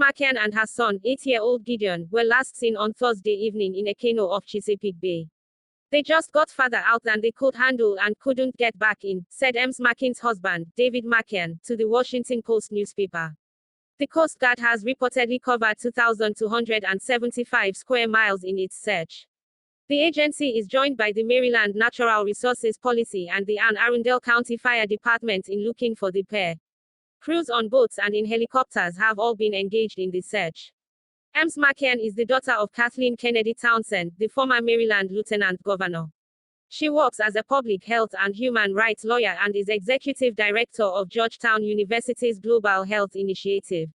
Makian and her son, 8-year-old Gideon, were last seen on Thursday evening in a canoe off Chesapeake Bay. They just got further out than they could handle and couldn't get back in, said Ms. Makin's husband, David Makian, to the Washington Post newspaper. The Coast Guard has reportedly covered 2,275 square miles in its search. The agency is joined by the Maryland Natural Resources Policy and the Anne Arundel County Fire Department in looking for the pair. Crews on boats and in helicopters have all been engaged in the search. Ms. Makian is the daughter of Kathleen Kennedy Townsend, the former Maryland Lieutenant Governor. She works as a public health and human rights lawyer and is executive director of Georgetown University's Global Health Initiative.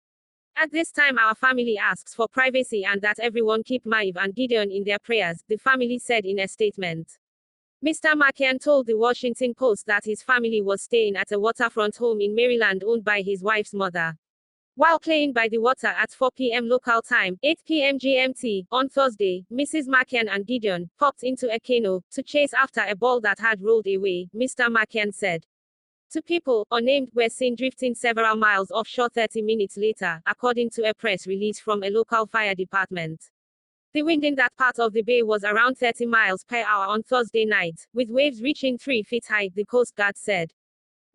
At this time, our family asks for privacy and that everyone keep Maeve and Gideon in their prayers, the family said in a statement. Mr. Makian told the Washington Post that his family was staying at a waterfront home in Maryland owned by his wife's mother. While playing by the water at 4 p.m. local time, 8 p.m. GMT, on Thursday, Mrs. Makian and Gideon popped into a canoe to chase after a ball that had rolled away, Mr. Makian said. Two people, unnamed, were seen drifting several miles offshore 30 minutes later, according to a press release from a local fire department. The wind in that part of the bay was around 30 miles per hour on Thursday night, with waves reaching 3 feet high, the Coast Guard said.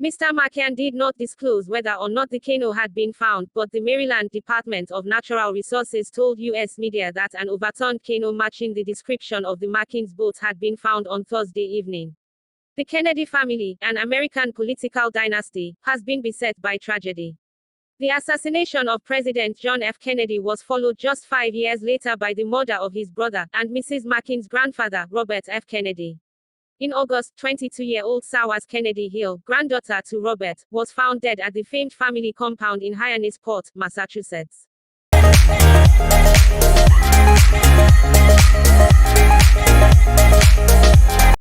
Mr. Makian did not disclose whether or not the canoe had been found, but the Maryland Department of Natural Resources told U.S. media that an overturned canoe matching the description of the Makins' boat had been found on Thursday evening. The Kennedy family, an American political dynasty, has been beset by tragedy. The assassination of President John F. Kennedy was followed just 5 years later by the murder of his brother, and Mrs. Makin's grandfather, Robert F. Kennedy. In August, 22-year-old Sawaz Kennedy Hill, granddaughter to Robert, was found dead at the famed family compound in Hyannisport, Massachusetts.